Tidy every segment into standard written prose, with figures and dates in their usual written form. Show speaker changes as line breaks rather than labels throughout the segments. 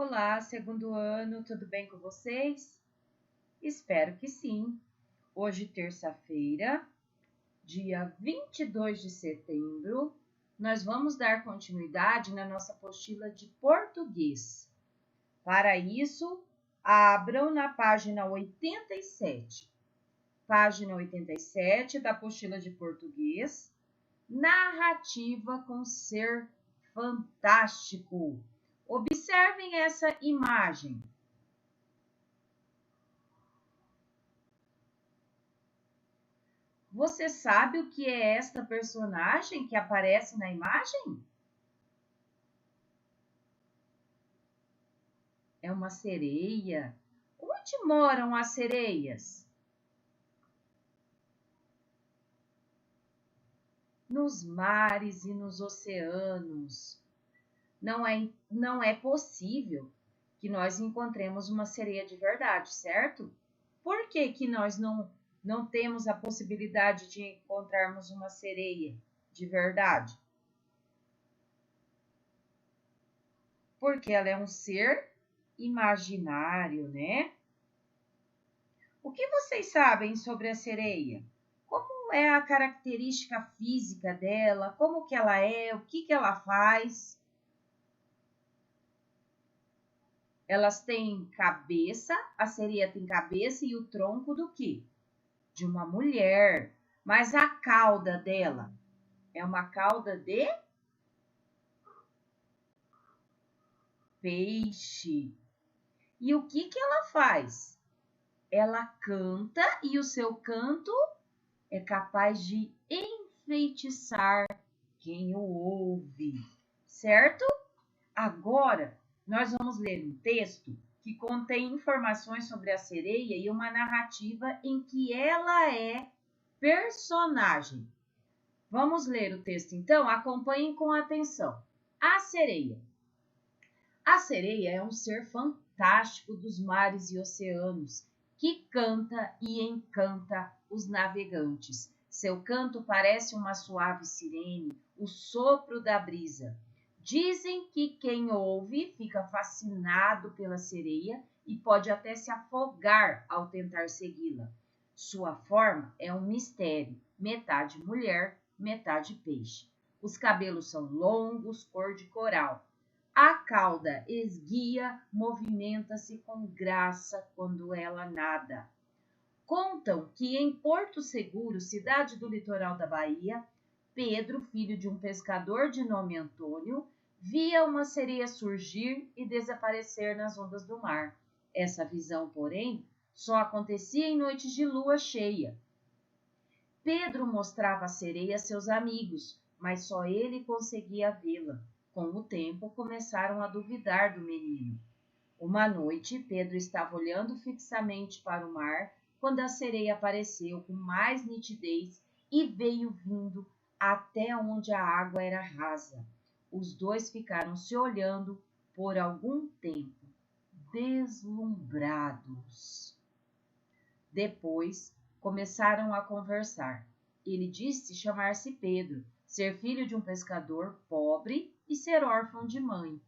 Olá, segundo ano, tudo bem com vocês? Espero que sim. Hoje, terça-feira, dia 22 de setembro, nós vamos dar continuidade na nossa apostila de português. Para isso, abram na página 87. Página 87 da apostila de português, narrativa com ser fantástico. Observem essa imagem. Você sabe o que é esta personagem que aparece na imagem? É uma sereia. Onde moram as sereias? Nos mares e nos oceanos. Não é possível que nós encontremos uma sereia de verdade, certo? Por que nós não temos a possibilidade de encontrarmos uma sereia de verdade? Porque ela é um ser imaginário, né? O que vocês sabem sobre a sereia? Como é a característica física dela? Como que ela é? O que ela faz? Elas têm cabeça, a sereia tem cabeça e o tronco do quê? De uma mulher. Mas a cauda dela é uma cauda de peixe. E o que ela faz? Ela canta e o seu canto é capaz de enfeitiçar quem o ouve, certo? Agora, nós vamos ler um texto que contém informações sobre a sereia e uma narrativa em que ela é personagem. Vamos ler o texto então? Acompanhem com atenção. A sereia. A sereia é um ser fantástico dos mares e oceanos, que canta e encanta os navegantes. Seu canto parece uma suave sirene, o sopro da brisa. Dizem que quem ouve fica fascinado pela sereia e pode até se afogar ao tentar segui-la. Sua forma é um mistério, metade mulher, metade peixe. Os cabelos são longos, cor de coral. A cauda esguia, movimenta-se com graça quando ela nada. Contam que em Porto Seguro, cidade do litoral da Bahia, Pedro, filho de um pescador de nome Antônio, via uma sereia surgir e desaparecer nas ondas do mar. Essa visão, porém, só acontecia em noites de lua cheia. Pedro mostrava a sereia a seus amigos, mas só ele conseguia vê-la. Com o tempo, começaram a duvidar do menino. Uma noite, Pedro estava olhando fixamente para o mar quando a sereia apareceu com mais nitidez e veio vindo até onde a água era rasa. Os dois ficaram se olhando por algum tempo, deslumbrados. Depois, começaram a conversar. Ele disse chamar-se Pedro, ser filho de um pescador pobre e ser órfão de mãe.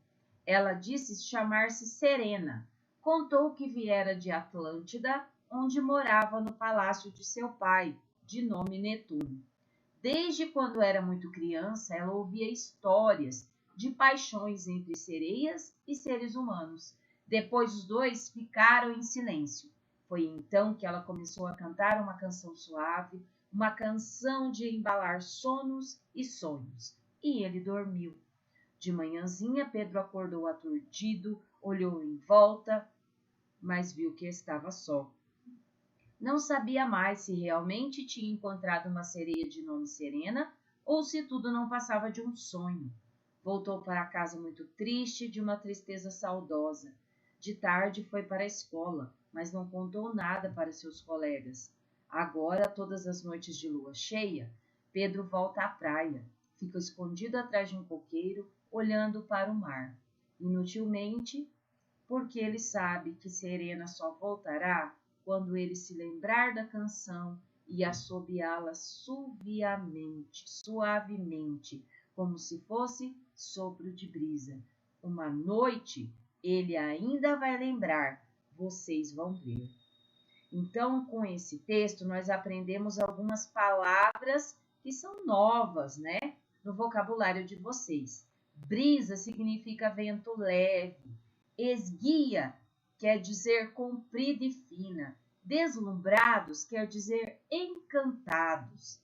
Ela disse chamar-se Serena. Contou que viera de Atlântida, onde morava no palácio de seu pai, de nome Netuno. Desde quando era muito criança, ela ouvia histórias de paixões entre sereias e seres humanos. Depois os dois ficaram em silêncio. Foi então que ela começou a cantar uma canção suave, uma canção de embalar sonos e sonhos. E ele dormiu. De manhãzinha, Pedro acordou aturdido, olhou em volta, mas viu que estava só. Não sabia mais se realmente tinha encontrado uma sereia de nome Serena ou se tudo não passava de um sonho. Voltou para casa muito triste, de uma tristeza saudosa. De tarde foi para a escola, mas não contou nada para seus colegas. Agora, todas as noites de lua cheia, Pedro volta à praia. Fica escondido atrás de um coqueiro, olhando para o mar. Inutilmente, porque ele sabe que Serena só voltará quando ele se lembrar da canção e assobiá-la suavemente, como se fosse sopro de brisa. Uma noite Ele ainda vai lembrar, vocês vão ver. Então, com esse texto, nós aprendemos algumas palavras que são novas, né? No vocabulário de vocês. Brisa significa vento leve. Esguia quer dizer comprida e fina. Deslumbrados quer dizer encantados.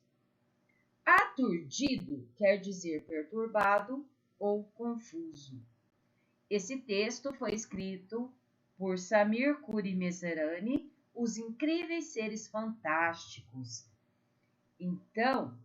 Aturdido quer dizer perturbado ou confuso. Esse texto foi escrito por Samir Kurimeserani, Os Incríveis Seres Fantásticos. Então,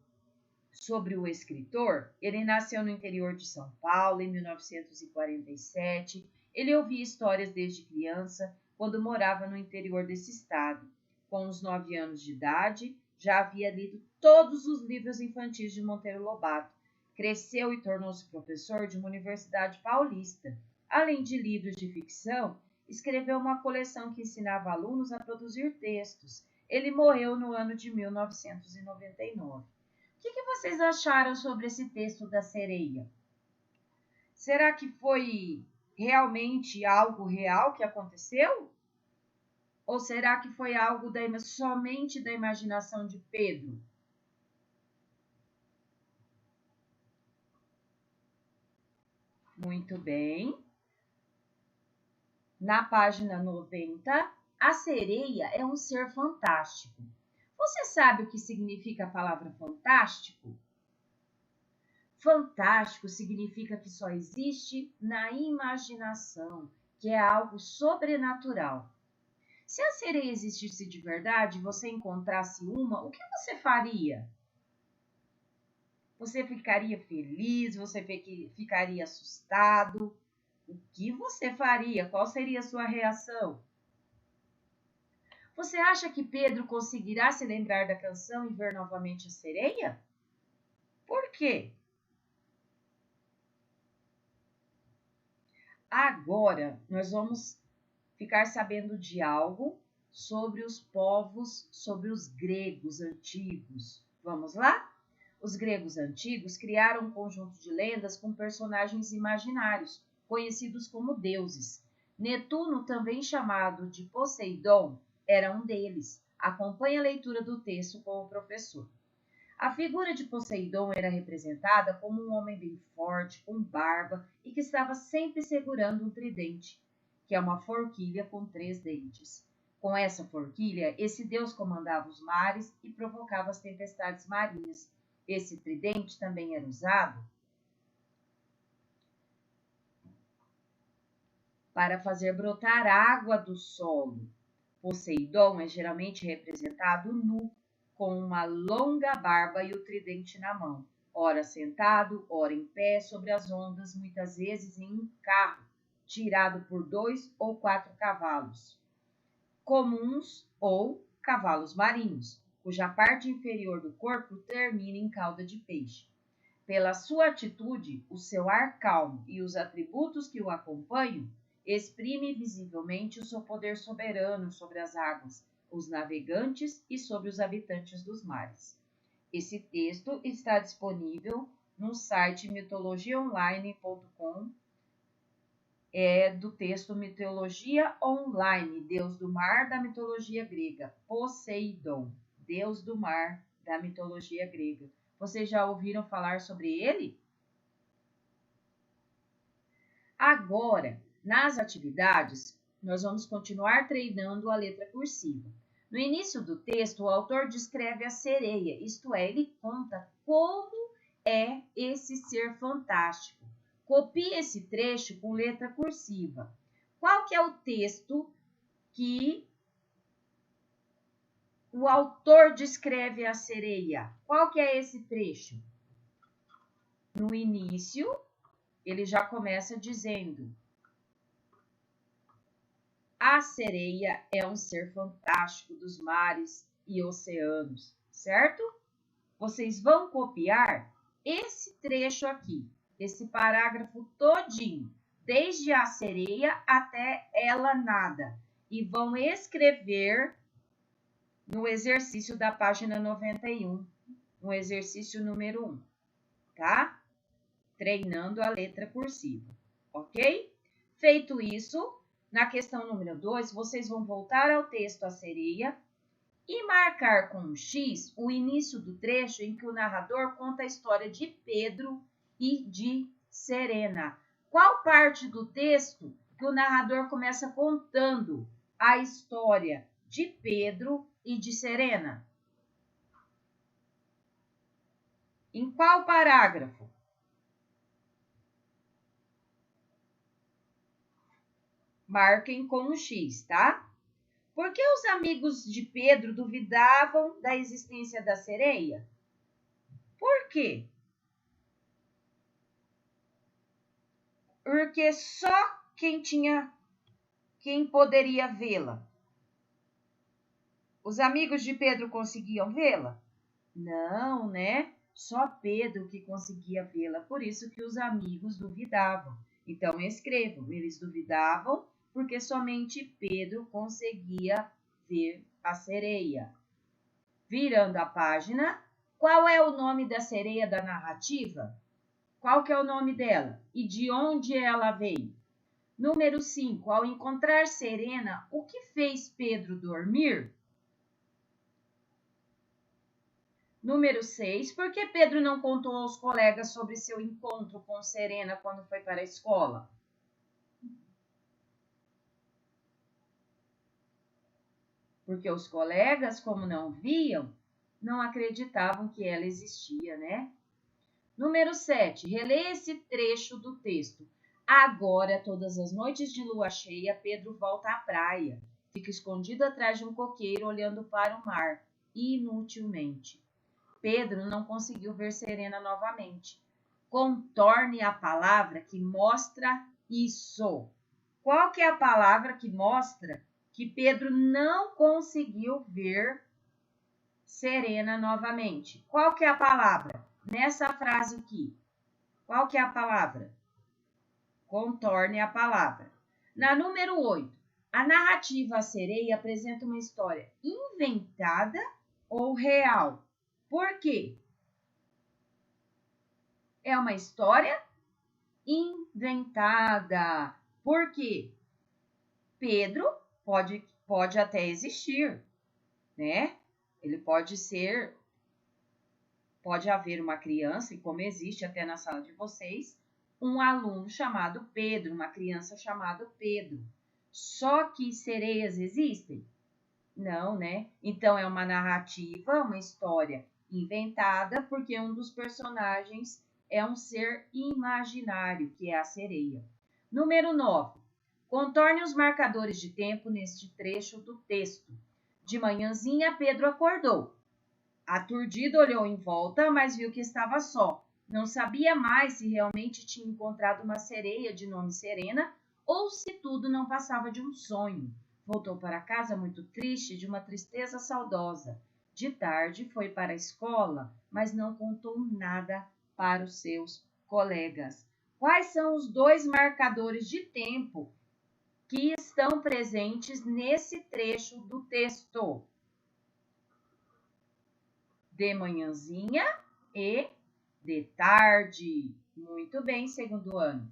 sobre o escritor, ele nasceu no interior de São Paulo em 1947. Ele ouvia histórias desde criança, quando morava no interior desse estado. Com os 9 anos de idade, já havia lido todos os livros infantis de Monteiro Lobato. Cresceu e tornou-se professor de uma universidade paulista. Além de livros de ficção, escreveu uma coleção que ensinava alunos a produzir textos. Ele morreu no ano de 1999. O que vocês acharam sobre esse texto da sereia? Será que foi realmente algo real que aconteceu? Ou será que foi algo somente da imaginação de Pedro? Muito bem. Na página 90, a sereia é um ser fantástico. Você sabe o que significa a palavra fantástico? Fantástico significa que só existe na imaginação, que é algo sobrenatural. Se a sereia existisse de verdade e você encontrasse uma, o que você faria? Você ficaria feliz? Você ficaria assustado? O que você faria? Qual seria a sua reação? Você acha que Pedro conseguirá se lembrar da canção e ver novamente a sereia? Por quê? Agora, nós vamos ficar sabendo de algo sobre os povos, sobre os gregos antigos. Vamos lá? Os gregos antigos criaram um conjunto de lendas com personagens imaginários, conhecidos como deuses. Netuno, também chamado de Poseidon, era um deles. Acompanhe a leitura do texto com o professor. A figura de Poseidon era representada como um homem bem forte, com barba e que estava sempre segurando um tridente, que é uma forquilha com 3 dentes. Com essa forquilha, esse deus comandava os mares e provocava as tempestades marinhas. Esse tridente também era usado para fazer brotar água do solo. Poseidon é geralmente representado nu, com uma longa barba e o tridente na mão, ora sentado, ora em pé sobre as ondas, muitas vezes em um carro, tirado por 2 ou 4 cavalos, comuns ou cavalos marinhos, cuja parte inferior do corpo termina em cauda de peixe. Pela sua atitude, o seu ar calmo e os atributos que o acompanham, exprime visivelmente o seu poder soberano sobre as águas, os navegantes e sobre os habitantes dos mares. Esse texto está disponível no site mitologiaonline.com, do texto Mitologia Online, Deus do Mar da mitologia grega, Poseidon, Deus do Mar da mitologia grega. Vocês já ouviram falar sobre ele? Agora, nas atividades, nós vamos continuar treinando a letra cursiva. No início do texto, o autor descreve a sereia, isto é, ele conta como é esse ser fantástico. Copie esse trecho com letra cursiva. Qual que é o texto que o autor descreve a sereia? Qual que é esse trecho? No início, ele já começa dizendo: a sereia é um ser fantástico dos mares e oceanos, certo? Vocês vão copiar esse trecho aqui, esse parágrafo todinho, desde a sereia até ela nada, e vão escrever no exercício da página 91, no exercício número 1, tá? Treinando a letra cursiva, ok? Feito isso, na questão número 2, vocês vão voltar ao texto A Sereia e marcar com um X o início do trecho em que o narrador conta a história de Pedro e de Serena. Qual parte do texto que o narrador começa contando a história de Pedro e de Serena? Em qual parágrafo? Marquem com um X, tá? Por que os amigos de Pedro duvidavam da existência da sereia? Por quê? Porque só quem poderia vê-la. Os amigos de Pedro conseguiam vê-la? Não, né? Só Pedro que conseguia vê-la, por isso que os amigos duvidavam. Então, escrevam, eles duvidavam porque somente Pedro conseguia ver a sereia. Virando a página, qual é o nome da sereia da narrativa? Qual que é o nome dela? E de onde ela veio? Número 5. Ao encontrar Serena, o que fez Pedro dormir? Número 6. Por que Pedro não contou aos colegas sobre seu encontro com Serena quando foi para a escola? Porque os colegas, como não viam, não acreditavam que ela existia, né? Número 7. Releia esse trecho do texto. Agora, todas as noites de lua cheia, Pedro volta à praia. Fica escondido atrás de um coqueiro, olhando para o mar, inutilmente. Pedro não conseguiu ver Serena novamente. Contorne a palavra que mostra isso. Qual que é a palavra que mostra que Pedro não conseguiu ver Serena novamente? Qual que é a palavra? Nessa frase aqui. Qual que é a palavra? Contorne a palavra. Na número 8, a narrativa A Sereia apresenta uma história inventada ou real. Por quê? É uma história inventada. Por quê? Pedro pode até existir, né? Ele pode haver uma criança, e como existe até na sala de vocês, um aluno chamado Pedro, uma criança chamada Pedro. Só que sereias existem? Não, né? Então é uma narrativa, uma história inventada, porque um dos personagens é um ser imaginário, que é a sereia. Número 9. Contorne os marcadores de tempo neste trecho do texto. De manhãzinha, Pedro acordou. Aturdido, olhou em volta, mas viu que estava só. Não sabia mais se realmente tinha encontrado uma sereia de nome Serena ou se tudo não passava de um sonho. Voltou para casa muito triste, de uma tristeza saudosa. De tarde, foi para a escola, mas não contou nada para os seus colegas. Quais são os dois marcadores de tempo que estão presentes nesse trecho do texto? De manhãzinha e de tarde. Muito bem, segundo ano.